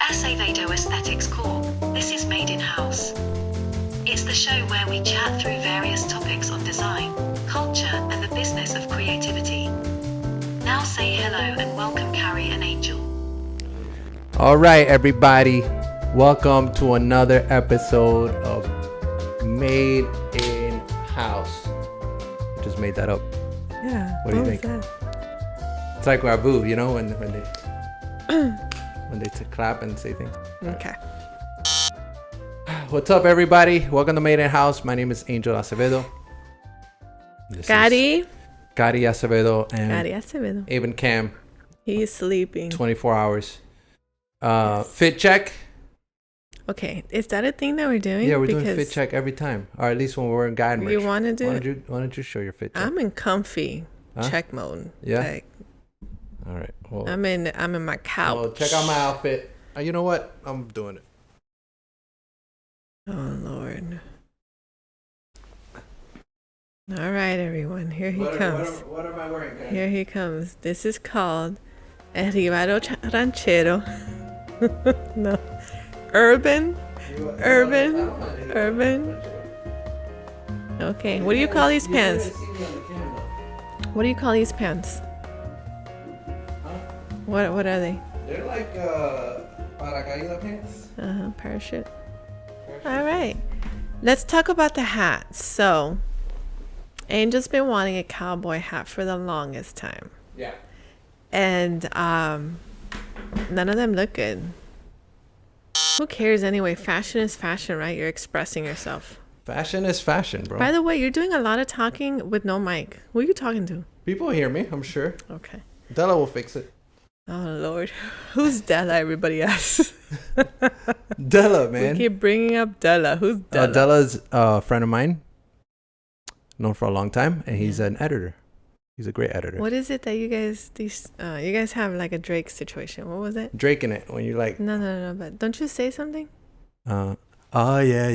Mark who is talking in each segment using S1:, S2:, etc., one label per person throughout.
S1: Acevedo Aesthetics Corp. This is Made in-House. It's the show where we chat through various topics on design, culture, and the business of creativity. Now say hello and welcome Carrie and Angel.
S2: All right, everybody. Welcome to another episode of Made in House. Just made that up.
S3: Yeah.
S2: What do you think? It's like Rabu, you know, when they clap and say things.
S3: Okay.
S2: What's up, everybody? Welcome to Made in House. My name is Angel Acevedo.
S3: GIAD
S2: Acevedo and
S3: Acevedo.
S2: Aben Cam.
S3: He's sleeping.
S2: 24 hours.
S3: Yes.
S2: Fit check.
S3: Okay, is that a thing that we're doing?
S2: Yeah, we're doing fit check every time, or at least when we're in GIAD merch.
S3: You want to do it?
S2: Why don't you show your fit check?
S3: I'm in comfy check mode.
S2: Yeah.
S3: Like,
S2: all right. Well,
S3: I'm in my couch.
S2: well, check out my outfit. You know what? I'm doing it.
S3: Oh Lord. All right, everyone. Here he comes.
S2: What am I wearing, guys?
S3: Here he comes. This is called El Ribaro Ranchero. No. Urban. Okay. What do you call these pants? What do you call these pants? What are they?
S2: They're like paracaídas pants.
S3: Parachute. All right. Let's talk about the hats. So, Angel's been wanting a cowboy hat for the longest time.
S2: Yeah.
S3: And none of them look good. Who cares anyway? Fashion is fashion, right? You're expressing yourself.
S2: Fashion is fashion, bro.
S3: By the way, you're doing a lot of talking with no mic. Who are you talking to?
S2: People hear me, I'm sure.
S3: Okay.
S2: Della will fix it.
S3: Oh, Lord. Who's Della, everybody asks?
S2: Della, man.
S3: We keep bringing up Della. Who's Della?
S2: Della's a friend of mine, known for a long time, and he's an editor. He's a great editor.
S3: What is it that you guys have like a Drake situation? What was it?
S2: Drake in it when you like.
S3: No. But don't you say something?
S2: Oh yeah.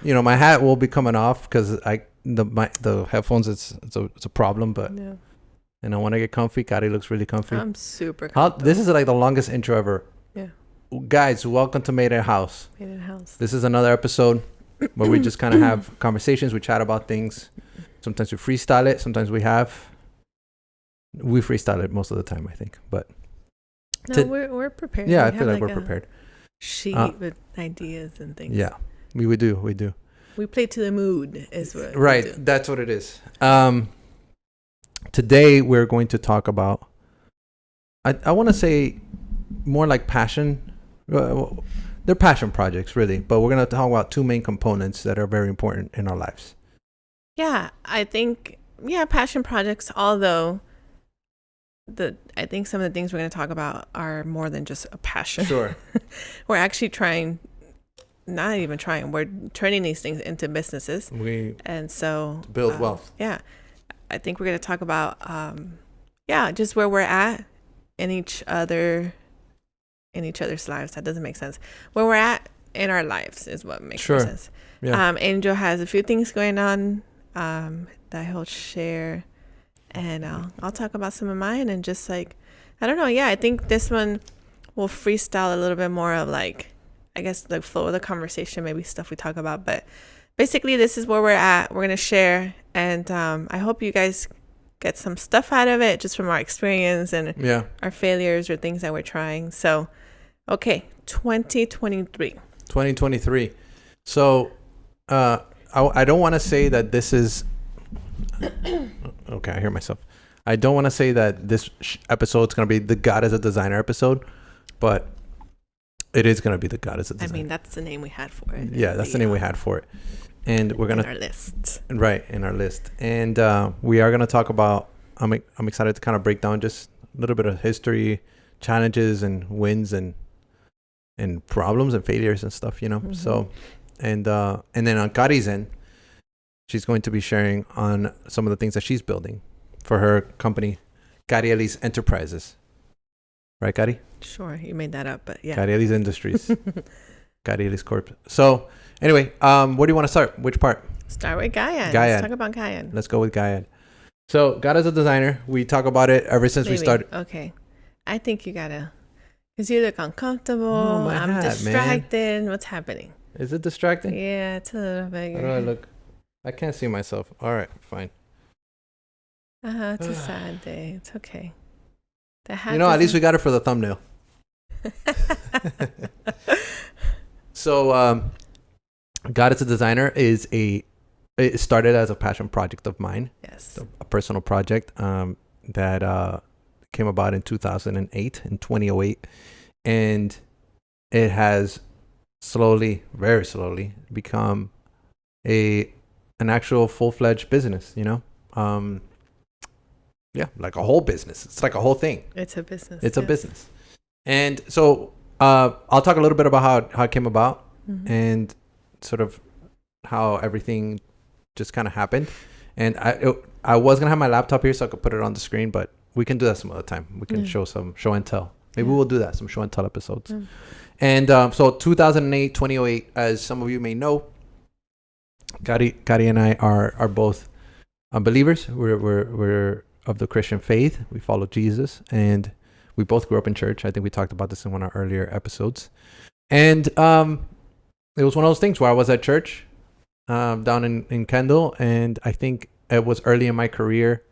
S2: You know, my hat will be coming off because the headphones it's a problem, but
S3: Yeah.
S2: and I want to get comfy. Kari looks really comfy.
S3: I'm super comfortable.
S2: This is like the longest intro ever.
S3: Yeah.
S2: Guys, welcome to Made in House.
S3: Made in house.
S2: This is another episode where we just kind of have conversations. We chat about things. Sometimes we freestyle it. Sometimes we freestyle it most of the time, I think. But
S3: No, we're prepared.
S2: yeah,
S3: We
S2: I feel
S3: have
S2: like we're prepared.
S3: Sheet with ideas and things.
S2: Yeah, we do.
S3: We play to the mood is what
S2: Right,
S3: we do.
S2: that's what it is. Today we're going to talk about. I want to say more like passion. They're passion projects, really, but we're going to talk about two main components that are very important in our lives.
S3: Yeah, I think passion projects, although I think some of the things we're going to talk about are more than just a passion.
S2: Sure.
S3: We're actually we're turning these things into businesses. And so
S2: Build wealth.
S3: Yeah. I think we're going to talk about just where we're at in each other's lives. That doesn't make sense. Where we're at in our lives is what makes more sense.
S2: Yeah.
S3: Angel has a few things going on that he'll share, and I'll talk about some of mine, and just like, I don't know. Yeah, I think this one will freestyle a little bit more of like, I guess the flow of the conversation, maybe stuff we talk about, but basically this is where we're at. We're going to share, and I hope you guys get some stuff out of it just from our experience and our failures or things that we're trying. So, okay, 2023.
S2: So, I don't want to say that this is... Okay, I hear myself. I don't want to say that this episode is going to be the God as a Designer episode, but it is going to be the God as a Designer.
S3: I mean, that's the name we had for it.
S2: Yeah, that's the name we had for it. And we're going to...
S3: In our list.
S2: Right, in our list. And we are going to talk about... I'm excited to kind of break down just a little bit of history, challenges and wins and problems and failures and stuff, you know. Mm-hmm. So, and then on Kari's end, she's going to be sharing on some of the things that she's building for her company, Karielys Enterprises. Right, Kari?
S3: Sure, you made that up, but yeah.
S2: Karielys Industries. Karielys Corp. So, anyway, where do you want to start? Which part?
S3: Start with GIAD.
S2: GIAD.
S3: Let's talk about GIAD.
S2: Let's go with GIAD. So God is a designer. We talk about it ever since we
S3: Maybe.
S2: started.
S3: Okay. I think you gotta, because you look uncomfortable.
S2: Oh, my
S3: I'm
S2: hat, man.
S3: distracted. What's happening?
S2: Is it distracting?
S3: Yeah, it's a little bit.
S2: How do I look? I can't see myself. All right, fine.
S3: It's a sad day. It's okay. The hat
S2: You know, at least we
S3: doesn't-
S2: got it for the thumbnail. So, God is a designer it started as a passion project of mine,
S3: Yes.
S2: a personal project that came about in 2008, in 2008. And it has slowly, very slowly, become an actual full-fledged business, you know? Yeah, like a whole business. It's like a whole thing.
S3: It's a business.
S2: It's a business. And so I'll talk a little bit about how it came about
S3: Mhm.
S2: and sort of how everything just kind of happened. And I was going to have my laptop here so I could put it on the screen, but we can do that some other time. We can show some show and tell. Maybe we'll do that, some show and tell episodes. And so 2008, 2008, as some of you may know, Kari and I are both believers. We're of the Christian faith. We follow Jesus, and we both grew up in church. I think we talked about this in one of our earlier episodes. And it was one of those things where I was at church down in Kendall, and I think it was early in my career.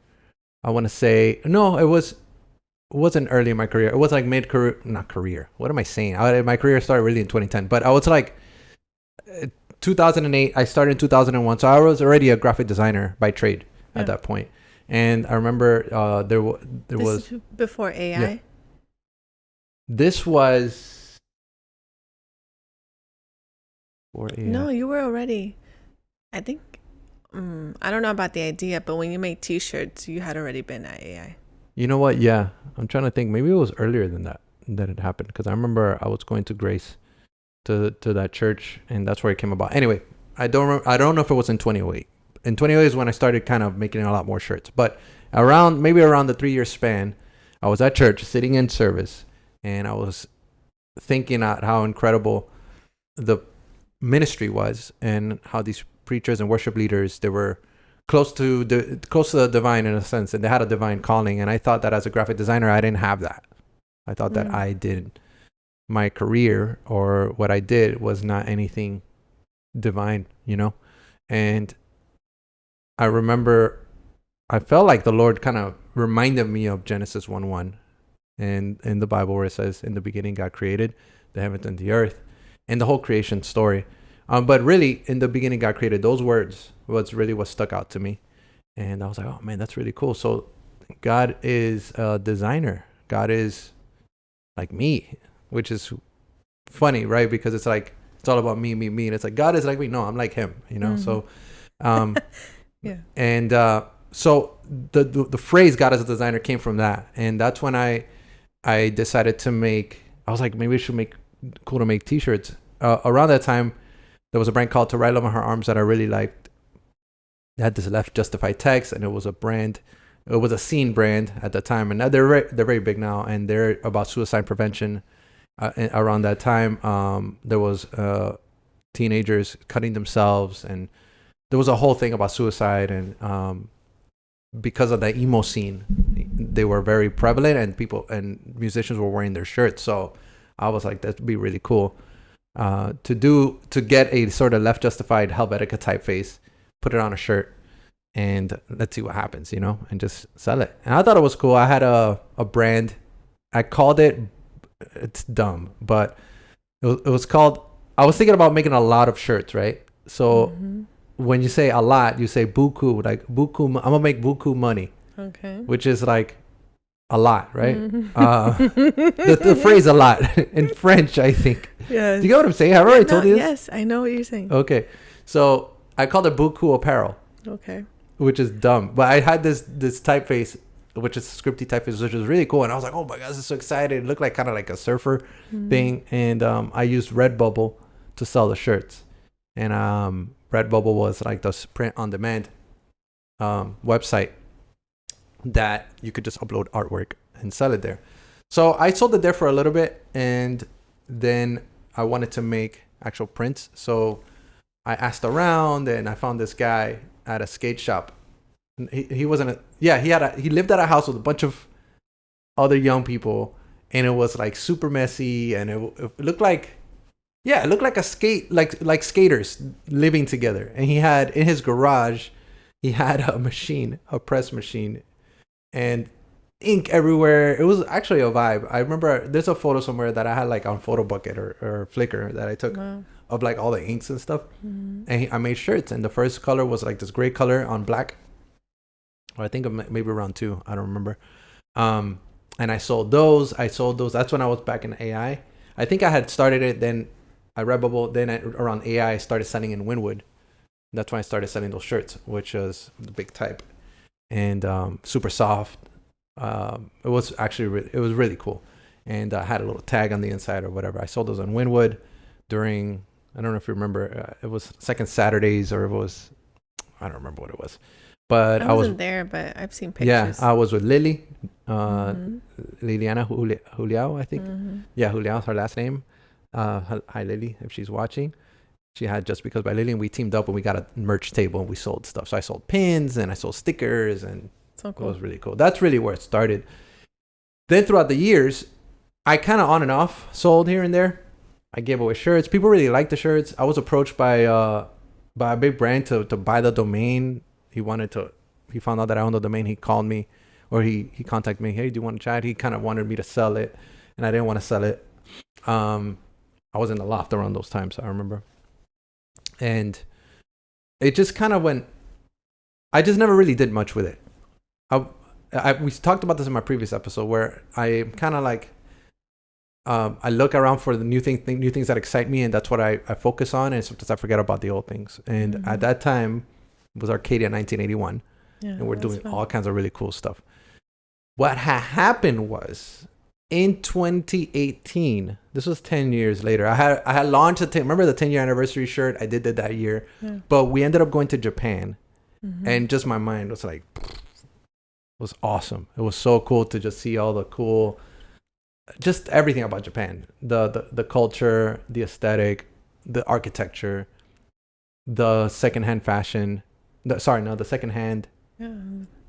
S2: I want to say, no, it wasn't early in my career. It was like mid-career, not career. What am I saying? My career started really in 2010, but I was like 2008. I started in 2001, so I was already a graphic designer by trade at that point. And I remember there was
S3: before AI.
S2: Yeah. This was before AI.
S3: No, you were already. I think. I don't know about the idea, but when you made T-shirts, you had already been at AI.
S2: You know what? Yeah, I'm trying to think. Maybe it was earlier than that it happened, because I remember I was going to Grace to that church, and that's where it came about. Anyway, I don't know if it was in 2008. In 2008 is when I started kind of making a lot more shirts. But around the 3-year span, I was at church sitting in service, and I was thinking out how incredible the ministry was, and how these preachers and worship leaders, they were close to the divine in a sense, and they had a divine calling. And I thought that as a graphic designer, I didn't have that. I thought that I did my career, or what I did was not anything divine, you know. And I remember I felt like the Lord kind of reminded me of Genesis 1:1, and in the Bible where it says, in the beginning God created the heavens and the earth, and the whole creation story. But really, in the beginning God created, those words was really what stuck out to me. And I was like, oh man, that's really cool. So God is a designer. God is like me, which is funny, right? Because it's like, it's all about me. And it's like, God is like me. No, I'm like him, you know? So,
S3: yeah.
S2: And so the phrase God as a designer came from that. And that's when I decided to I was like, maybe we should make T-shirts. Around that time, there was a brand called To Write Love on Her Arms that I really liked. They had this Left Justified text, and it was a brand. It was a scene brand at the time, and they're very big now, and they're about suicide prevention. Around that time, there was teenagers cutting themselves, and there was a whole thing about suicide, and because of the emo scene, they were very prevalent, and people and musicians were wearing their shirts. So I was like, that'd be really cool to get a sort of Left Justified Helvetica typeface, put it on a shirt, and let's see what happens, you know, and just sell it. And I thought it was cool. I had a brand. I called it, it's dumb, but it was called, I was thinking about making a lot of shirts, right? So when you say a lot, you say buku, like buku, I'm gonna make buku money.
S3: Okay.
S2: Which is like a lot, right? The phrase a lot in French, I think.
S3: Yes.
S2: Do you get what I'm saying? Have I already told you this?
S3: Yes, I know what you're saying.
S2: Okay. So I called it buku apparel.
S3: Okay.
S2: Which is dumb. But I had this typeface, which is a scripty typeface, which was really cool. And I was like, oh my God, this is so excited. It looked like kind of like a surfer thing. And I used Redbubble to sell the shirts. And Redbubble was like the print on demand website that you could just upload artwork and sell it there. So I sold it there for a little bit, and then I wanted to make actual prints. So I asked around, and I found this guy at a skate shop He wasn't he lived at a house with a bunch of other young people, and it was like super messy, and it looked like it looked like like skaters living together. And he had in his garage, he had a press machine, and ink everywhere. It was actually a vibe. I remember there's a photo somewhere that I had like on Photo Bucket or Flickr that I took of like all the inks and stuff. And I made shirts, and the first color was like this gray color on black. Or I think maybe around 2. I don't remember. And I sold those. That's when I was back in AI. I think I had started it. Then I read Bubble. Then around AI, I started selling in Winwood. That's when I started selling those shirts, which was the big type and super soft. It was actually it was really cool, and I had a little tag on the inside or whatever. I sold those on Winwood during, I don't know if you remember, it was second Saturdays, or it was, I don't remember what it was, but
S3: I wasn't there, but I've seen pictures.
S2: Yeah, I was with Lily, Liliana Juliao, I think. Yeah, Juliao's her last name. Hi Lily, if she's watching. She had Just Because by Lily, and we teamed up and we got a merch table and we sold stuff. So I sold pins and I sold stickers, and
S3: so cool.
S2: It was really cool. That's really where it started. Then throughout the years, I kind of on and off sold here and there. I gave away shirts. People really liked the shirts. I was approached by a big brand to buy the domain. He found out that I owned the domain. He called me, or he contacted me. Hey, do you want to chat? He kind of wanted me to sell it, and I didn't want to sell it. I was in the loft around those times, I remember. And it just kind of went, I just never really did much with it. We talked about this in my previous episode, where I kind of like, I look around for the new things that excite me, and that's what I focus on. And sometimes I forget about the old things. And at that time, it was Arcadia 1981, and we're doing all kinds of really cool stuff. What happened was, in 2018, this was 10 years later, I had launched remember the 10-year anniversary shirt? I did it that year, but we ended up going to Japan, and just my mind was like, it was awesome. It was so cool to just see all the cool, just everything about Japan, the culture, the aesthetic, the architecture, the secondhand fashion. The secondhand.
S3: Yeah,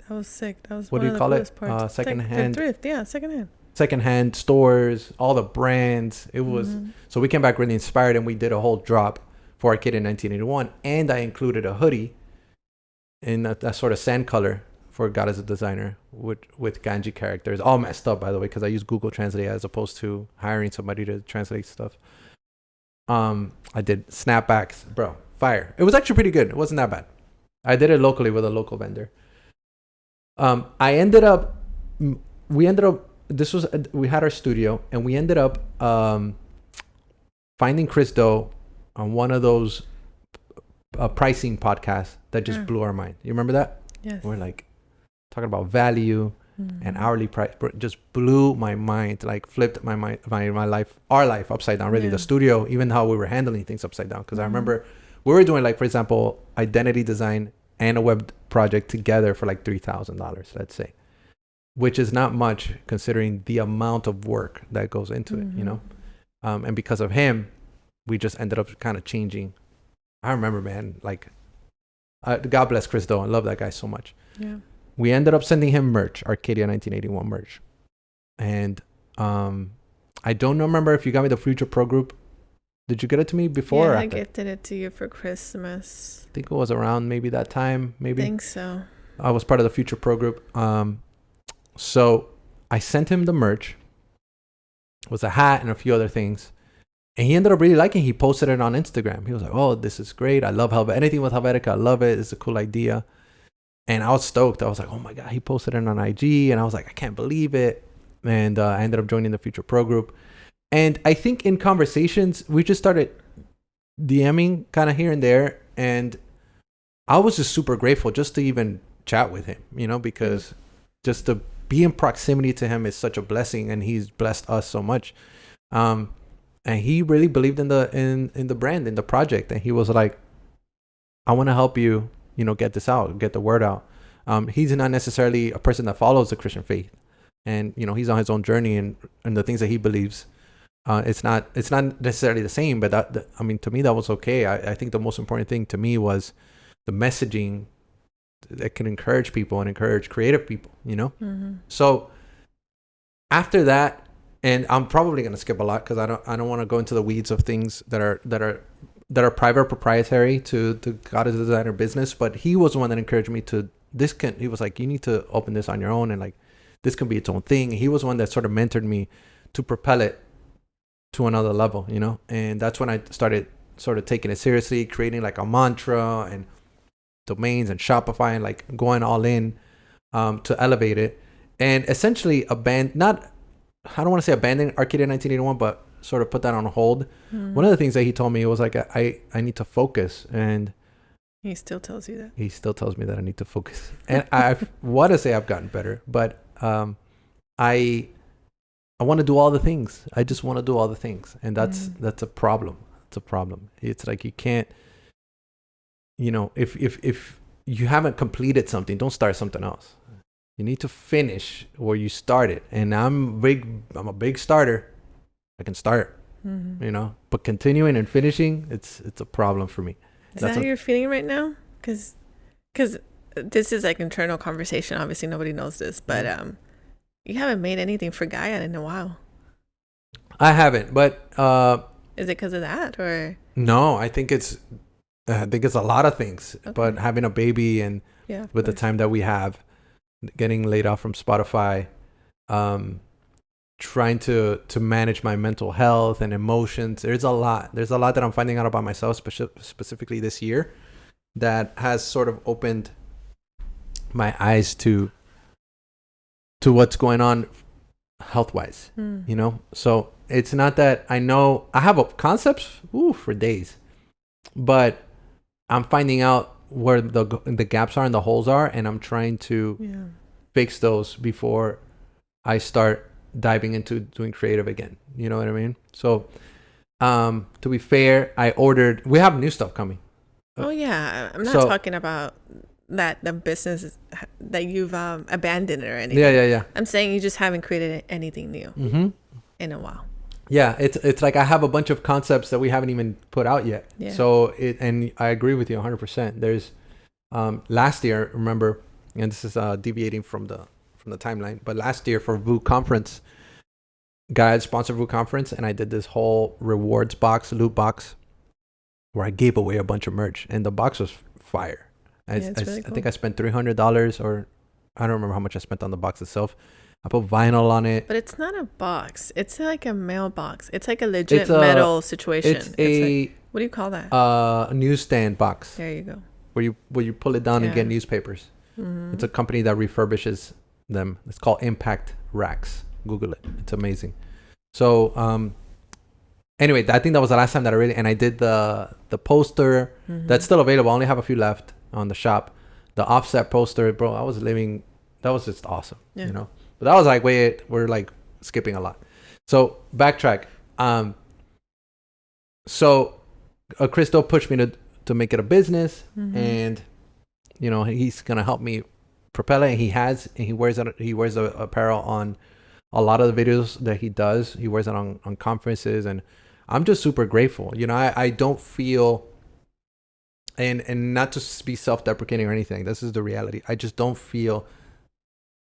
S3: that was sick. That was
S2: what do you call it? Secondhand.
S3: Thrift. Yeah, secondhand.
S2: Secondhand stores, all the brands. It was so we came back really inspired, and we did a whole drop for Arcadia in 1981, and I included a hoodie in that sort of sand color for God as a Designer with Ganji characters, all messed up by the way, because I use Google Translate as opposed to hiring somebody to translate stuff. I did snapbacks, bro, fire. It was actually pretty good. It wasn't that bad. I did it locally with a local vendor. We had our studio, and we ended up finding Chris Do on one of those pricing podcasts that just blew our mind. You remember that?
S3: Yes.
S2: We're like talking about value and hourly price, just blew my mind, like flipped my mind, my life, our life upside down, really. The studio, even how we were handling things upside down. Because I remember we were doing, like, for example, identity design and a web project together for like $3,000, let's say, which is not much considering the amount of work that goes into it, you know? And because of him, we just ended up kind of changing. I remember, man, like, God bless Chris Do. I love that guy so much.
S3: Yeah.
S2: We ended up sending him merch, Arcadia 1981 merch. And I don't remember if you got me the Future Pro Group. Did you get it to me before or
S3: I
S2: after?
S3: gifted it to you for Christmas.
S2: I think it was around maybe that time, maybe.
S3: I think so.
S2: I was part of the Future Pro Group. So I sent him the merch. It was a hat and a few other things. And he ended up really liking it. He posted it on Instagram. He was like, oh, this is great. I love Helvetica. Anything with Helvetica, I love it. It's a cool idea. And I was stoked. I was like, oh my God, he posted it on IG. And I was like, I can't believe it. And I ended up joining the Future Pro Group. And I think in conversations, we just started DMing kind of here and there. And I was just super grateful just to even chat with him, you know, because just to be in proximity to him is such a blessing. And he's blessed us so much. And he really believed in the brand, in the project. And he was like, I want to help you, you know, get this out, get the word out. He's not necessarily a person that follows the Christian faith. And, you know, he's on his own journey and the things that he believes. It's not necessarily the same, but I mean, to me, that was okay. I think the most important thing to me was the messaging that can encourage people and encourage creative people, you know? So after that, and I'm probably going to skip a lot because I don't want to go into the weeds of things that are private proprietary to God as a Designer business. But he was the one that encouraged me to he was like, you need to open this on your own, and like this can be its own thing. He was one that sort of mentored me to propel it to another level, you know? And that's when I started sort of taking it seriously, creating like a mantra and domains and Shopify and like going all in to elevate it. And essentially I don't want to say abandon Arcadia 1981, but sort of put that on hold. One of the things that he told me was like, I need to focus. And
S3: he still tells you that.
S2: He still tells me that I need to focus. And I want to say I've gotten better, but I want to do all the things. I just want to do all the things. And that's a problem. It's a problem. It's like you can't, you know, if you haven't completed something, don't start something else. You need to finish where you started. And I'm a big starter. I can start, you know, but continuing and finishing, it's a problem for me.
S3: Is that how you're feeling right now? Because this is like internal conversation. Obviously, nobody knows this, but you haven't made anything for GIAD in a while.
S2: I haven't, but
S3: is it because of that, or
S2: no? I think it's a lot of things. Okay. But having a baby and with the time that we have, getting laid off from Spotify, trying to manage my mental health and emotions. There's a lot that I'm finding out about myself, specifically this year, that has sort of opened my eyes to what's going on health-wise, you know? So it's not that I know I have concepts for days, but I'm finding out where the gaps are and the holes are, and I'm trying to fix those before I start diving into doing creative again. You know what I mean? So to be fair, we have new stuff coming.
S3: Oh yeah, I'm not talking about that the business that you've abandoned or anything.
S2: Yeah.
S3: I'm saying you just haven't created anything new in a while.
S2: Yeah, it's like I have a bunch of concepts that we haven't even put out yet. Yeah. So and I agree with you 100%. There's last year, remember, and this is deviating from the timeline, but last year for VU conference, GIAD sponsored VU conference, and I did this whole rewards box, loot box, where I gave away a bunch of merch, and the box was fire. Really cool. I think I spent $300, or I don't remember how much I spent on the box itself. I put vinyl on it.
S3: But it's not a box. It's like a mailbox. It's like a legit metal situation. It's like, what do you call that?
S2: A newsstand box.
S3: There you go.
S2: Where you pull it down and get newspapers. It's a company that refurbishes them. It's called Impact Racks. Google it. It's amazing. So anyway, I think that was the last time that I did the poster. That's still available. I only have a few left on the shop. The offset poster, bro, that was just awesome. You know? But that was like, we're like skipping a lot. So backtrack. So Cristo pushed me to make it a business, and you know, he's gonna help me propel it. He wears the apparel on a lot of the videos that he does. He wears it on conferences, and I'm just super grateful. You know, I don't feel, and not to be self-deprecating or anything. This is the reality. I just don't feel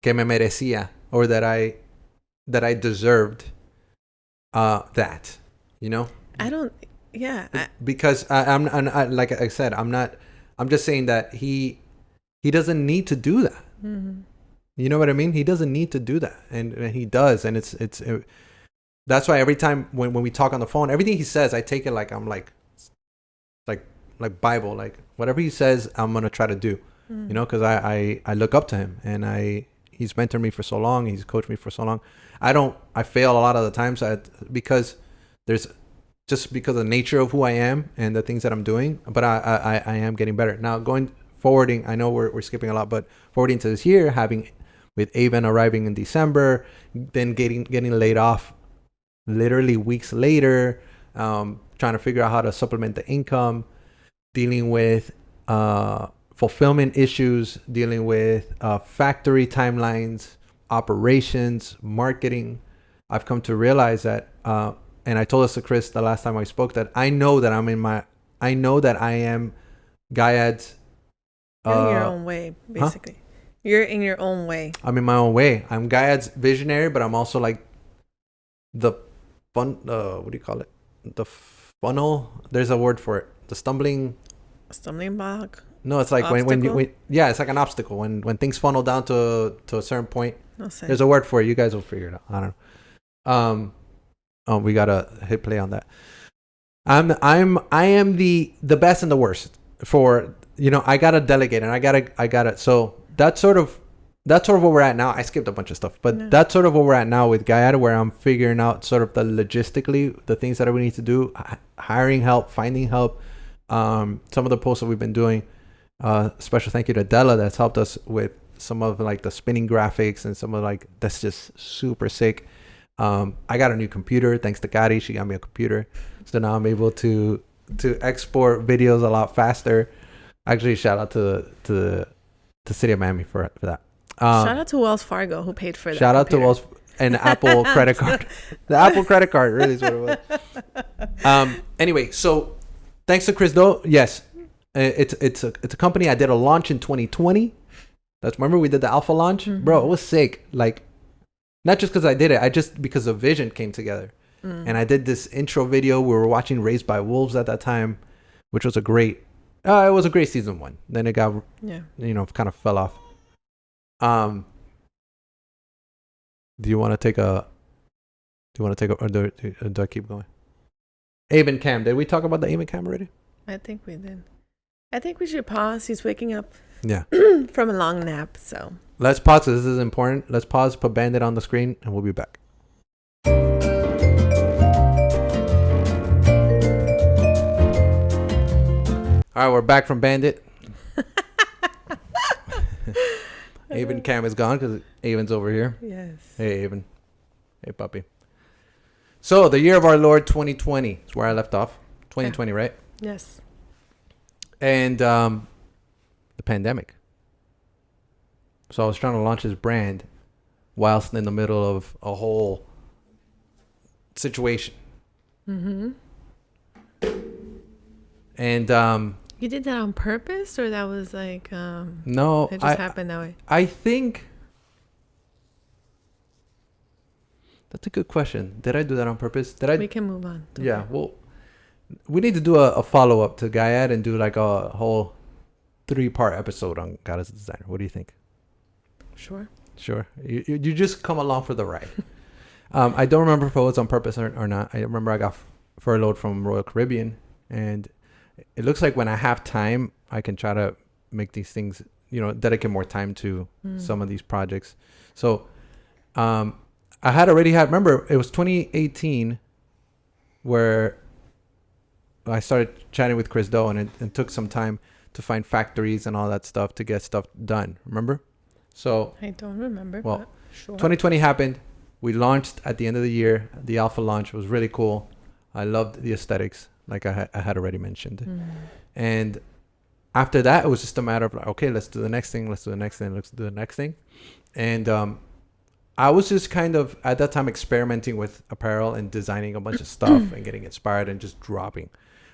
S2: que me merecía, or that I deserved that, you know?
S3: I don't,
S2: because I'm like I said, I'm just saying that he doesn't need to do that. You know what I mean? He doesn't need to do that, and he does, and that's why every time when we talk on the phone, everything he says, I take it like I'm like Bible, like whatever he says, I'm gonna try to do, you know, because I look up to him, and he's mentored me for so long, he's coached me for so long. I fail a lot of the times because of the nature of who I am and the things that I'm doing, but I am getting better now. Forwarding, I know we're skipping a lot, but forwarding to this year, having with Avon arriving in December, then getting laid off literally weeks later, trying to figure out how to supplement the income, dealing with fulfillment issues, dealing with factory timelines, operations, marketing. I've come to realize that, and I told this to Chris the last time I spoke, that I know that I am GIAD's
S3: You're in your own way, basically. You're in your own way.
S2: I'm in my own way. I'm GIAD's visionary, but I'm also like the fun. What do you call it? The funnel. There's a word for it. The stumbling
S3: block.
S2: No, it's like when it's like an obstacle when things funnel down to a certain point.
S3: No sense.
S2: There's a word for it. You guys will figure it out. I don't know. We gotta hit play on that. I am the best and the worst for, I gotta delegate and I gotta so that's sort of where we're at now. I skipped a bunch of stuff, but that's sort of where we're at now with GIAD, where I'm figuring out sort of the logistically the things that we need to do, hiring help, finding help. Some of the posts that we've been doing. Special thank you to Della that's helped us with some of like the spinning graphics and some of like that's just super sick. I got a new computer thanks to Gadi. She got me a computer, so now I'm able to export videos a lot faster. Actually, shout out to the city of Miami for that.
S3: Shout out to Wells Fargo who paid for that.
S2: Shout out to Wells and Apple credit card. The Apple credit card really is what it was. Anyway, so thanks to Chris though. Yes. It's a company. I did a launch in 2020. Remember we did the alpha launch, bro. It was sick. Like, not just because I did it, because the vision came together, and I did this intro video. We were watching Raised by Wolves at that time, which was it was a great season 1. Then it got kind of fell off. Do you want to take a? Or do I keep going? Abe and Cam. Did we talk about the Abe and Cam already?
S3: I think we did. I think we should pause. He's waking up from a long nap. So
S2: let's pause. This is important. Let's pause, put Bandit on the screen, and we'll be back. All right, we're back from Bandit. Avon Cam is gone because Avon's over here.
S3: Yes.
S2: Hey, Avon. Hey, puppy. So, the year of our Lord 2020 is where I left off. 2020, right?
S3: Yes.
S2: And the pandemic. So I was trying to launch this brand whilst in the middle of a whole situation.
S3: Mm-hmm.
S2: And
S3: you did that on purpose, or that was like
S2: no,
S3: it just happened that way?
S2: I think that's a good question. Did I do that on purpose? We
S3: can move on.
S2: Yeah. Well, we need to do a follow-up to GIAD and do like a whole 3-part episode on God as a Designer. What do you think?
S3: Sure.
S2: You just come along for the ride. I don't remember if it was on purpose or not. I remember I got furloughed from Royal Caribbean, and it looks like when I have time, I can try to make these things, dedicate more time to some of these projects. So I remember it was 2018 where I started chatting with Chris Doe, and it took some time to find factories and all that stuff to get stuff done. Remember? So
S3: I don't remember.
S2: Well,
S3: but sure.
S2: 2020 happened. We launched at the end of the year. The alpha launch was really cool. I loved the aesthetics, like I had already mentioned. And after that, it was just a matter of like, okay, let's do the next thing. Let's do the next thing. Let's do the next thing. And I was just kind of at that time experimenting with apparel and designing a bunch of stuff and getting inspired and just dropping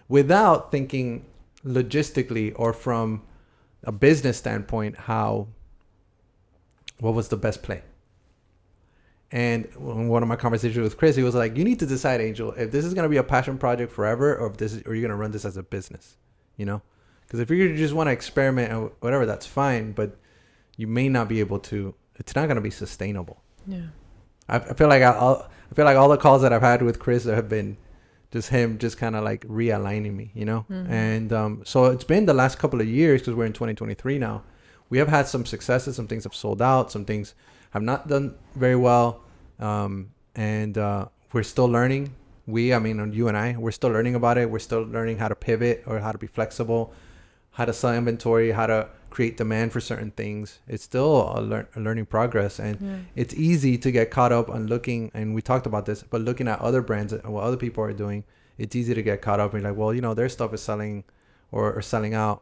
S2: without thinking logistically or from a business standpoint, what was the best play. And in one of my conversations with Chris, he was like, you need to decide, Angel, if this is going to be a passion project forever, or you're going to run this as a business, because if you just want to experiment or whatever, that's fine, but you may not be able to, it's not going to be sustainable.
S3: Yeah.
S2: I feel like all the calls that I've had with Chris have been just him just kind of like realigning me, And so it's been the last couple of years, because we're in 2023 now. We have had some successes. Some things have sold out. Some things have not done very well. And we're still learning. You and I, we're still learning about it. We're still learning how to pivot or how to be flexible, how to sell inventory, how to create demand for certain things. It's still a learning progress. And it's easy to get caught up on looking, and we talked about this, but looking at other brands and what other people are doing, it's easy to get caught up and like, well, their stuff is selling or selling out.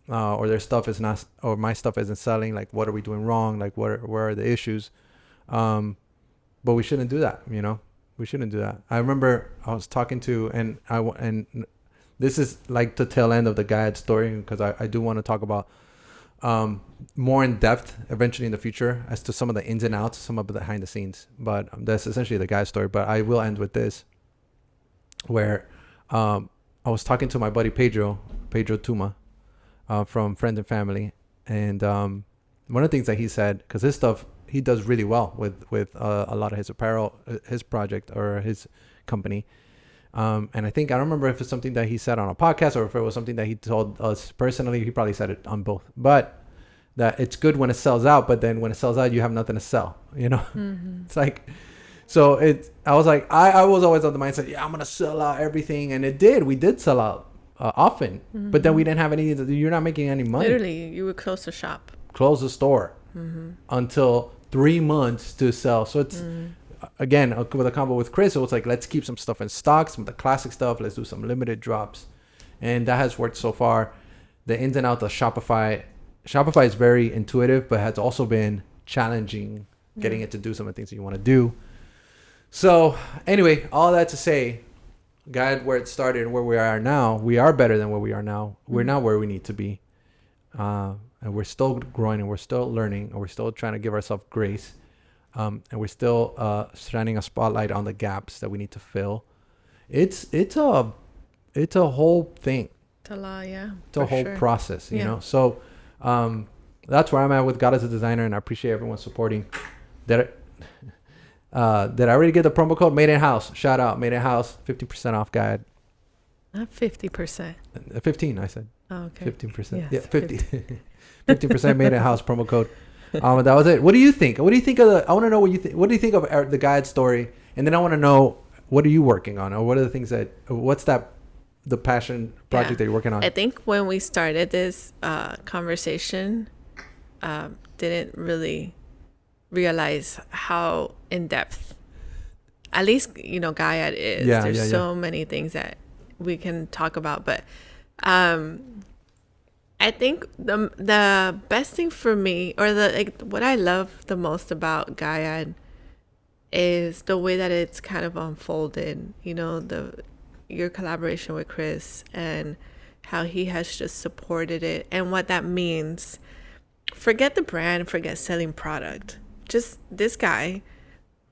S2: Or their stuff is not, or my stuff isn't selling. Like, what are we doing wrong? Like, where are the issues? But we shouldn't do that. We shouldn't do that. I remember I was talking to, and this is like the tail end of the GIAD story, because I do want to talk about more in depth eventually in the future as to some of the ins and outs, some of the behind the scenes. But that's essentially the GIAD story. But I will end with this, where I was talking to my buddy Pedro Tuma, from Friends and Family, and one of the things that he said, because his stuff he does really well with a lot of his apparel, his project or his company. And I don't remember if it's something that he said on a podcast or if it was something that he told us personally. He probably said it on both, but that it's good when it sells out, but then when it sells out, you have nothing to sell, you know? Mm-hmm. It's like, so I was like, I was always on the mindset, yeah, I'm going to sell out everything. And we did sell out often, mm-hmm. but then we didn't have you're not making any money.
S3: Literally, you would close the shop.
S2: Close the store until 3 months to sell. So it's, again, with a combo with Chris, it was like, let's keep some stuff in stock, some of the classic stuff. Let's do some limited drops. And that has worked so far. The ins and outs of Shopify is very intuitive, but has also been challenging getting it to do some of the things that you want to do. So anyway, all that to say, GIAD, where it started and where we are now, we are better than where we are now. We're not where we need to be. And we're still growing and we're still learning and we're still trying to give ourselves grace. And we're still shining a spotlight on the gaps that we need to fill. It's a whole thing.
S3: It's a lot, yeah.
S2: It's a whole process, you know. So that's where I'm at with God as a designer, and I appreciate everyone supporting. Did I already get the promo code Made in House? Shout out, Made in House, 50% off GIAD.
S3: Not 50%.
S2: 15, I said.
S3: Oh, okay.
S2: 15%. Yes, yeah, 50. 15% Made in House promo code. That was it. What do you think? What do you think of I want to know what you think. What do you think of the GIAD story? And then I want to know, what are you working on, or what are the things what's the passion project that you're working on?
S3: I think when we started this conversation, didn't really realize how in depth, at least GIAD is. There's so many things that we can talk about, but I think the best thing for me, or what I love the most about GIAD, is the way that it's kind of unfolded. Your collaboration with Chris and how he has just supported it and what that means. Forget the brand, forget selling product. Just this guy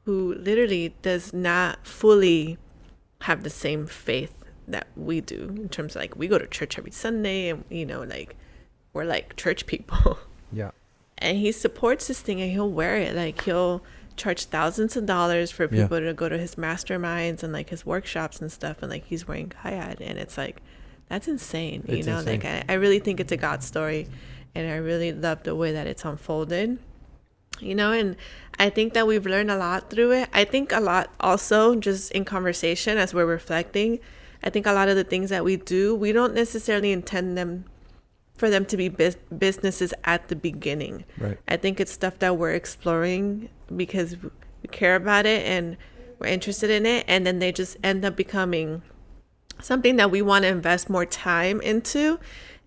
S3: who literally does not fully have the same faith that we do, in terms of we go to church every Sunday and we're like church people.
S2: Yeah. And
S3: he supports this thing and he'll wear it. He'll charge thousands of dollars for people to go to his masterminds and his workshops and stuff, and he's wearing GIAD, and it's that's insane. It's insane. I really think it's a God story, and I really love the way that it's unfolded. And I think that we've learned a lot through it. I think a lot also just in conversation as we're reflecting. I think a lot of the things that we do, we don't necessarily intend for them to be businesses at the beginning.
S2: Right.
S3: I think it's stuff that we're exploring because we care about it and we're interested in it, and then they just end up becoming something that we want to invest more time into.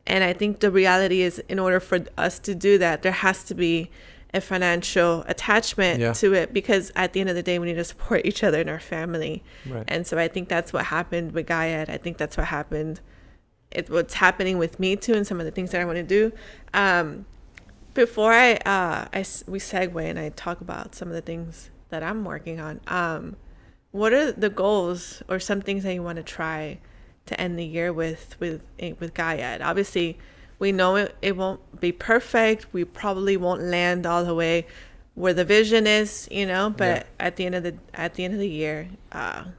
S3: And I think the reality is, in order for us to do that, there has to be a financial attachment to it, because at the end of the day, we need to support each other and our family.
S2: Right.
S3: And so I think that's what happened with GIAD. I think that's what happened. It's what's happening with me too, and some of the things that I want to do. Before we segue and I talk about some of the things that I'm working on, what are the goals or some things that you want to try to end the year with GIAD? Obviously, we know it won't be perfect. We probably won't land all the way where the vision is, but at the end of the year,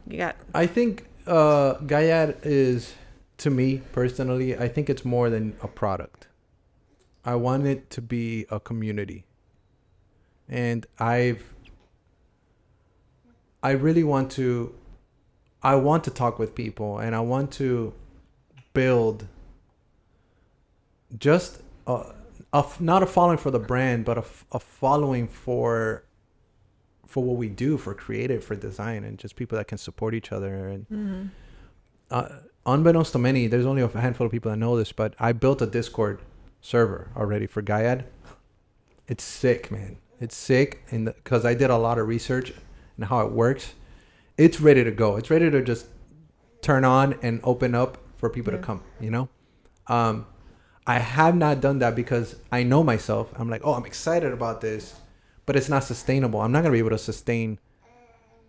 S3: you got.
S2: I think GIAD is, to me personally, I think it's more than a product. I want it to be a community. And I really want to talk with people, and I want to build just not a following for the brand, but a following for what we do, for creative, for design, and just people that can support each other. And unbeknownst to many, there's only a handful of people that know this, but I built a Discord server already for GIAD. It's sick, man. It's sick, because I did a lot of research and how it works. It's ready to go. It's ready to just turn on and open up for people to come. I have not done that because I know myself. I'm like, oh, I'm excited about this, but it's not sustainable. I'm not going to be able to sustain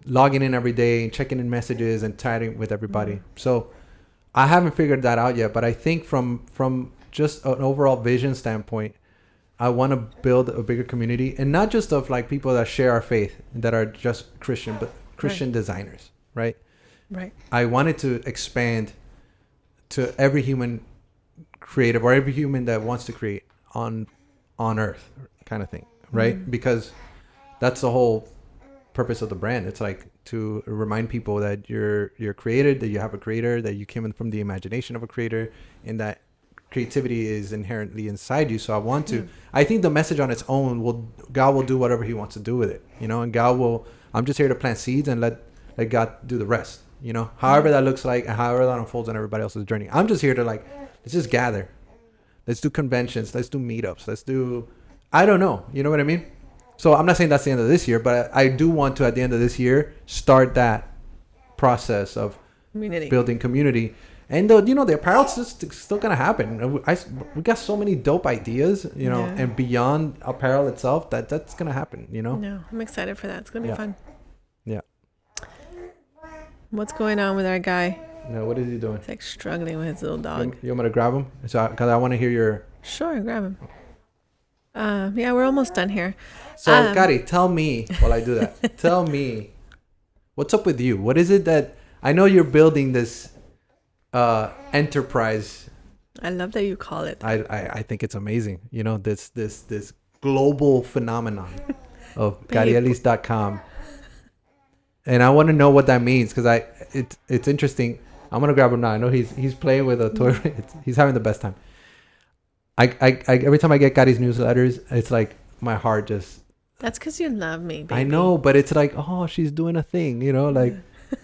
S2: logging in every day, checking in messages, and chatting with everybody. So I haven't figured that out yet. But I think from just an overall vision standpoint, I want to build a bigger community, and not just of like people that share our faith that are just Christian, but Christian designers, right?
S3: Right.
S2: I wanted to expand to every human creative or every human that wants to create on earth kind of thing, right? Because that's the whole purpose of the brand. It's like to remind people that you're created, that you have a creator, that you came in from the imagination of a creator, and that creativity is inherently inside you. So I want to I think the message on its own God will do whatever he wants to do with it, and God will, I'm just here to plant seeds and let God do the rest, however that looks like and however that unfolds on everybody else's journey. I'm just here to let's just gather, let's do conventions, let's do meetups, let's do, I don't know, you know what I mean? So I'm not saying that's the end of this year, but I do want to, at the end of this year, start that process of building community. And the apparel's just still gonna happen. We got so many dope ideas, and beyond apparel itself, that's gonna happen.
S3: No, I'm excited for that. It's gonna be fun.
S2: Yeah.
S3: What's going on with our guy?
S2: No, what is he doing?
S3: He's like struggling with his little dog.
S2: You want me to grab him? Because I want to hear your.
S3: Sure, grab him. Yeah, we're almost done here.
S2: So, Kari, tell me while I do that. Tell me, what's up with you? What is it that I know you're building this enterprise?
S3: I love that you call it.
S2: I think it's amazing. This global phenomenon of Karielys.com. And I want to know what that means because it's interesting. I'm gonna grab him now. I know he's playing with a toy. He's having the best time. I every time I get Kari's newsletters, it's like my heart just.
S3: That's because you love me, baby.
S2: I know, but it's like, oh, she's doing a thing, like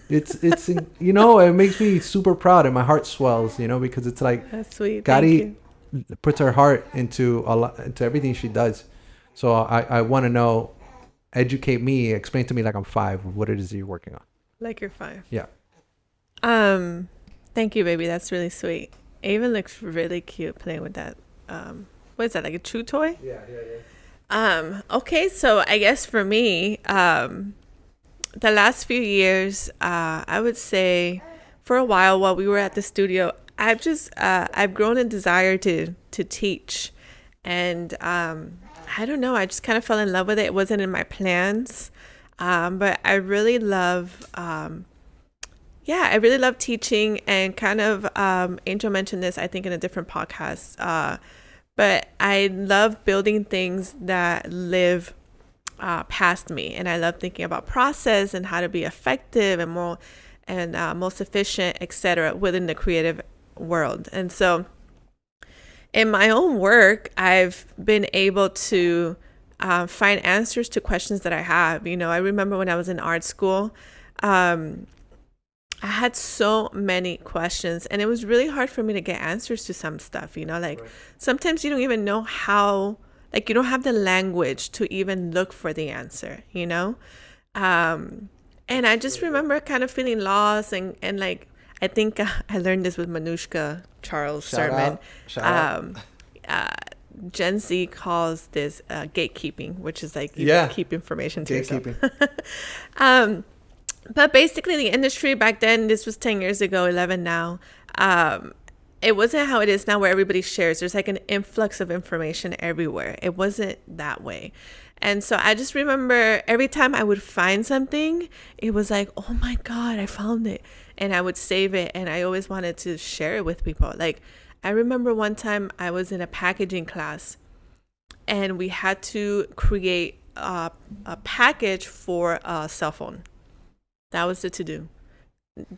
S2: it's it makes me super proud and my heart swells, because it's like
S3: that's sweet.
S2: Kari puts her heart into into everything she does. So I want to know, educate me, explain to me like I'm 5 what it is you're working on.
S3: Like you're 5.
S2: Yeah.
S3: Thank you, baby. That's really sweet. Ava looks really cute playing with that. What is that, like a chew toy?
S2: Yeah.
S3: Okay, so I guess for me, the last few years, I would say for a while we were at the studio, I've grown a desire to teach. And I don't know, I just kind of fell in love with it. It wasn't in my plans. But I really love I really love teaching, and kind of Angel mentioned this, I think, in a different podcast. But I love building things that live past me, and I love thinking about process and how to be effective and more and most efficient, etc., within the creative world. And so, in my own work, I've been able to find answers to questions that I have. I remember when I was in art school, I had so many questions, and it was really hard for me to get answers to some stuff, right. Sometimes you don't even know how, you don't have the language to even look for the answer, and I just remember kind of feeling lost, and I think I learned this with Manushka Charles' sermon.
S2: Shout out.
S3: Gen Z calls this gatekeeping, which is keep information to yourself. But basically, the industry back then, this was 10 years ago, 11 now, it wasn't how it is now where everybody shares. There's like an influx of information everywhere. It wasn't that way. And so I just remember every time I would find something, it was like, oh my God, I found it. And I would save it. And I always wanted to share it with people. I remember one time I was in a packaging class, and we had to create a package for a cell phone. That was the to-do.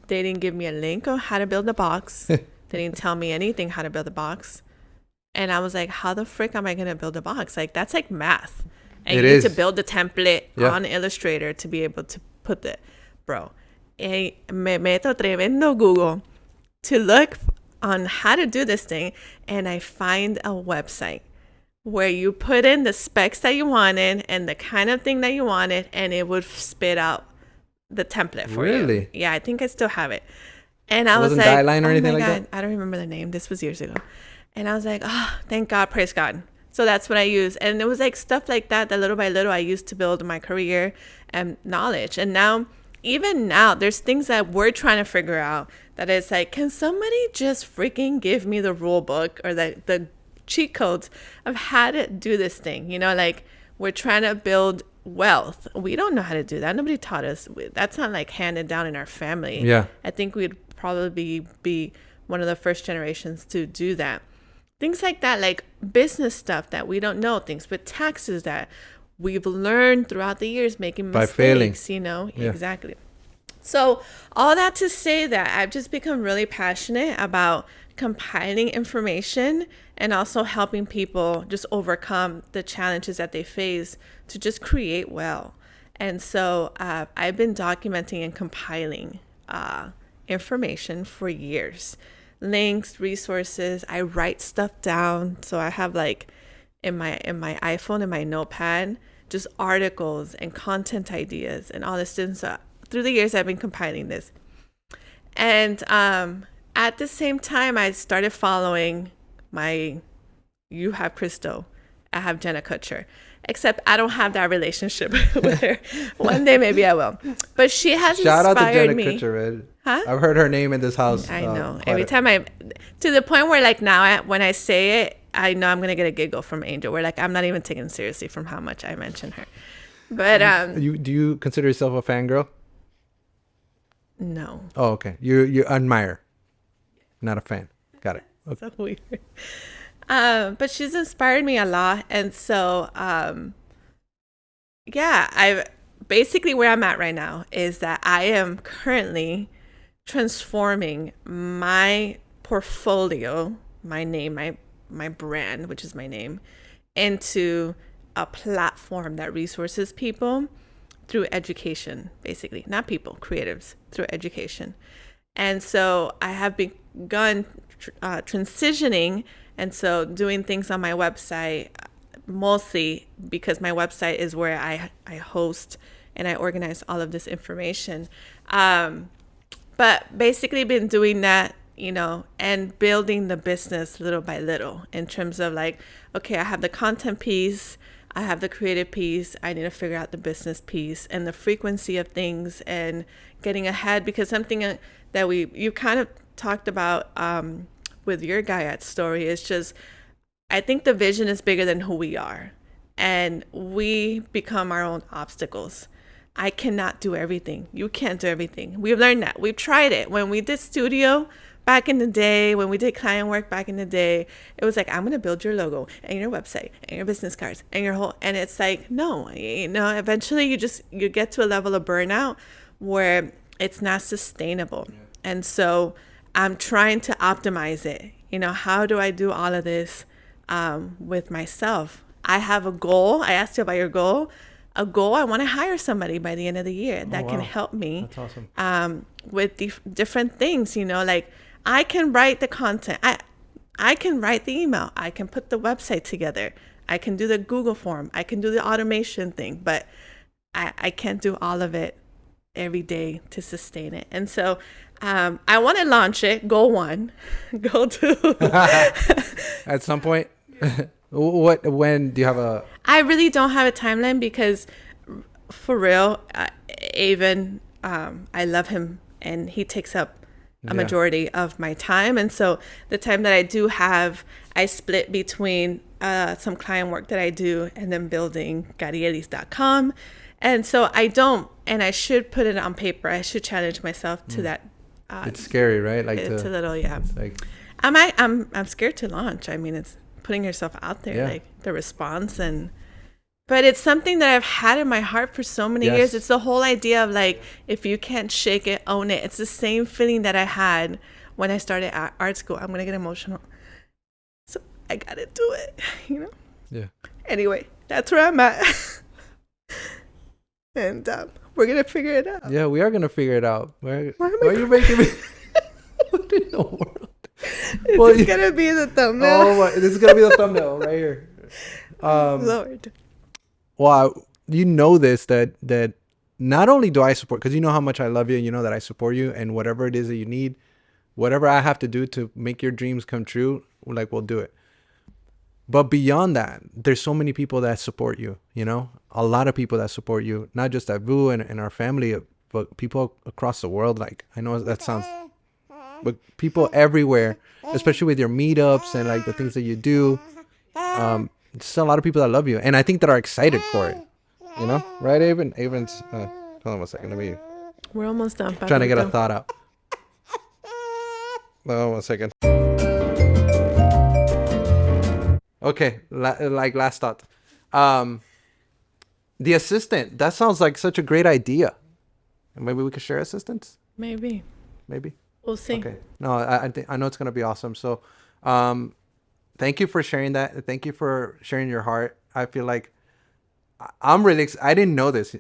S3: They didn't give me a link on how to build a box. They didn't tell me anything how to build a box. And I was like, how the frick am I going to build a box? That's like math. And you need to build the template on Illustrator to be able to put the... Bro, me meto tremendo Google to look on how to do this thing. And I find a website where you put in the specs that you wanted and the kind of thing that you wanted, and it would spit out the template for you.
S2: Really?
S3: Yeah, I think I still have it. And I was
S2: like,
S3: like,
S2: Dyeline or anything
S3: my
S2: like
S3: God,
S2: that?
S3: I don't remember the name. This was years ago. And I was like, oh, thank God, praise God. So that's what I use. And it was like stuff like that little by little I used to build my career and knowledge. And now, even now, there's things that we're trying to figure out that it's like, can somebody just freaking give me the rule book or the cheat codes of how to do this thing? You know, like we're trying to build wealth. We don't know how to do that. Nobody taught us. That's not like handed down in our family.
S2: Yeah.
S3: I think we'd probably be one of the first generations to do that. Things like that, like business stuff that we don't know, things with taxes that we've learned throughout the years, making mistakes,
S2: by failing.
S3: You know,
S2: Yeah.
S3: Exactly. So all that to say that I've just become really passionate about compiling information and also helping people just overcome the challenges that they face to just create well. And so I've been documenting and compiling information for years. Links, resources. I write stuff down. So I have like in my iPhone and my notepad, just articles and content ideas and all this stuff. So through the years, I've been compiling this. And at the same time, I started following you have Christo, I have Jenna Kutcher. Except I don't have that relationship with her. One day maybe I will. But she has
S2: Shout
S3: inspired
S2: out to Jenna
S3: me.
S2: Kutcher, man.
S3: Huh?
S2: I've heard her name in this house.
S3: I know. Every time to the point where like now when I say it, I know I'm going to get a giggle from Angel. Where like I'm not even taken seriously from how much I mention her. But
S2: do you consider yourself a fangirl?
S3: No.
S2: Oh, okay. You admire, not a fan. Got it. Okay.
S3: So weird. But she's inspired me a lot. And so, yeah, I basically where I'm at right now is that I am currently transforming my portfolio, my name, my brand, which is my name, into a platform that resources people through education, basically. Not people, creatives, through education. And so I have begun transitioning, and so doing things on my website, mostly because my website is where I host and I organize all of this information. But basically been doing that, you know, and building the business little by little in terms of like, okay, I have the content piece, I have the creative piece, I need to figure out the business piece and the frequency of things and getting ahead, because something that you kind of talked about with your GIAD story is just, I think the vision is bigger than who we are, and we become our own obstacles. I cannot do everything. You can't do everything. We've learned that. We've tried it. When we did studio back in the day, when we did client work back in the day, it was like, I'm going to build your logo and your website and your business cards and your whole, and it's like, no, you know, eventually you get to a level of burnout where it's not sustainable. Yeah. And so I'm trying to optimize it. You know, how do I do all of this with myself? I have a goal. I asked you about your goal. A goal, I want to hire somebody by the end of the year that can help me.
S2: That's awesome.
S3: With different things, you know, like I can write the content. I can write the email. I can put the website together. I can do the Google form. I can do the automation thing, but I can't do all of it every day to sustain it. And so I want to launch it. Goal 1, goal 2.
S2: At some point. When do you have a...
S3: I really don't have a timeline because for real, Avon, I love him and he takes up a majority of my time. And so the time that I do have, I split between some client work that I do and then building Karielys.com. And so I don't, and I should put it on paper. I should challenge myself to that.
S2: It's scary, right? Like
S3: it's a little, yeah.
S2: Like,
S3: I'm scared to launch. I mean, it's putting yourself out there, like the response, but it's something that I've had in my heart for so many years. It's the whole idea of like, if you can't shake it, own it. It's the same feeling that I had when I started art school. I'm gonna get emotional, so I gotta do it, you know.
S2: Yeah.
S3: Anyway, that's where I'm at. And we're gonna figure it out.
S2: Yeah, we are gonna figure it out. Why are you making me? What in the world?
S3: This is gonna be the thumbnail.
S2: Oh my! This is gonna be the thumbnail right here.
S3: Lord.
S2: Well, you know this, that not only do I support, because you know how much I love you, and you know that I support you, and whatever it is that you need, whatever I have to do to make your dreams come true, like, we'll do it. But beyond that, there's so many people that support you, you know, a lot of people that support you, not just at VU and our family, but people across the world. Like, I know that sounds, but people everywhere, especially with your meetups and like the things that you do. Just a lot of people that love you, and I think that are excited for it, you know, right, Avon? Avon's, hold on 1 second.
S3: We're almost done.
S2: Trying to get a thought out. Oh, 1 second. Okay, like last thought. The assistant, that sounds like such a great idea. Maybe we could share assistants?
S3: Maybe. We'll see.
S2: Okay. No, I know it's going to be awesome. So, thank you for sharing that. Thank you for sharing your heart. I feel like I'm really I didn't know this.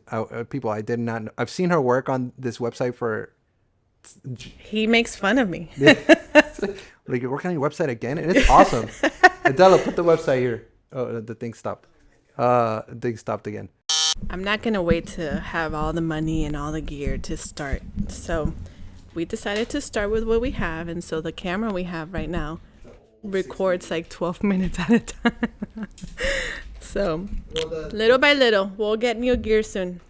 S2: People, I did not know. I've seen her work on this website for...
S3: He makes fun of me.
S2: Like, you're working on your website again? And it's awesome. Adela, put the website here. Oh, the thing stopped. The thing stopped again.
S3: I'm not going to wait to have all the money and all the gear to start. So we decided to start with what we have. And so the camera we have right now records like 12 minutes at a time. So little by little, we'll get new gear soon.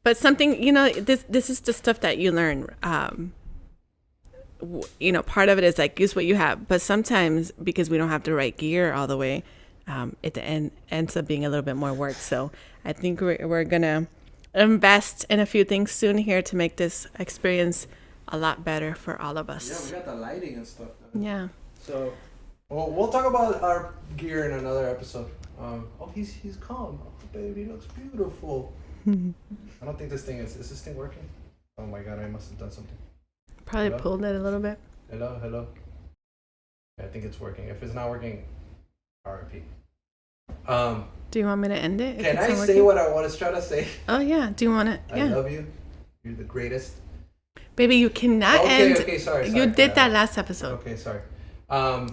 S3: But something, you know, this is the stuff that you learn. You know, part of it is like, use what you have. But sometimes, because we don't have the right gear all the way, it ends up being a little bit more work. So I think we're going to invest in a few things soon here to make this experience a lot better for all of us.
S2: Yeah, we got the lighting and stuff.
S3: Yeah.
S2: So, we'll talk about our gear in another episode. He's calm. Oh, baby, looks beautiful. I don't think this thing is this thing working? Oh my God, I must have done something.
S3: Probably
S2: Hello?
S3: pulled it a little bit.
S2: Hello. I think it's working. If it's not working, RIP.
S3: Do you want me to end it?
S2: Can I say what I want to try to say?
S3: Oh yeah. Do you want to? Yeah.
S2: I love you. You're the greatest.
S3: Baby, you cannot end.
S2: Okay, sorry.
S3: You did that last episode.
S2: Okay, sorry. Well,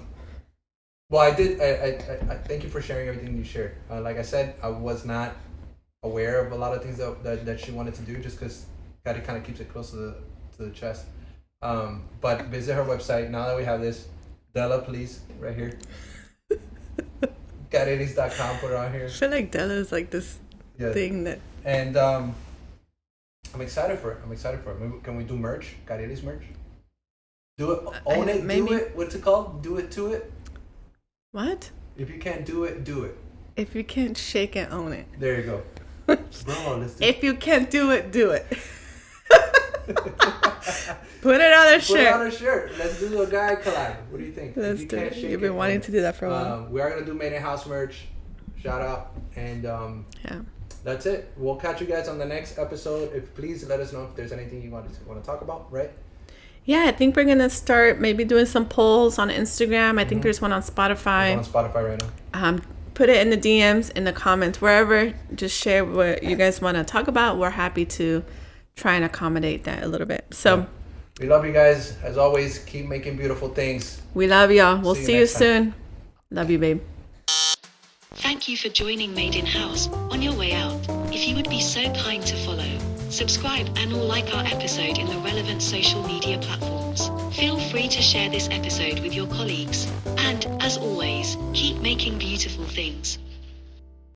S2: I did. I thank you for sharing everything you shared. Like I said, I was not aware of a lot of things that she wanted to do, just because God kind of keeps it close to the chest. But visit her website now that we have this. Della, please, right here. GiadeEOY.com, put it on here.
S3: I feel like Della is like this thing that.
S2: And I'm excited for it. Maybe, can we do merch? GiadeEOY merch? Do it. Own it. Maybe. Do it. What's it called? Do it to it.
S3: What?
S2: If you can't do it, do it.
S3: If you can't shake it, own it.
S2: There you go. Bro, let's do it.
S3: If you can't do it, do it. Put it on a shirt.
S2: Put it on a shirt. Let's do a guy collab. What do you think?
S3: Let's do it. You've been wanting to do that for a while.
S2: We are going to do Made in House merch. Shout out. And
S3: yeah.
S2: That's it. We'll catch you guys on the next episode. Please let us know if there's anything you want to talk about, right?
S3: Yeah, I think we're going to start maybe doing some polls on Instagram. I think there's one on Spotify.
S2: It's on Spotify right now.
S3: Put it in the DMs, in the comments, wherever. Just share what you guys want to talk about. We're happy to try and accommodate that a little bit. So
S2: we love you guys. As always, keep making beautiful things.
S3: We love y'all. We'll see you soon. Love you, babe.
S1: Thank you for joining Made in House. On your way out, if you would be so kind to follow, subscribe and or like our episode in the relevant social media platforms. Feel free to share this episode with your colleagues. And, as always, keep making beautiful things.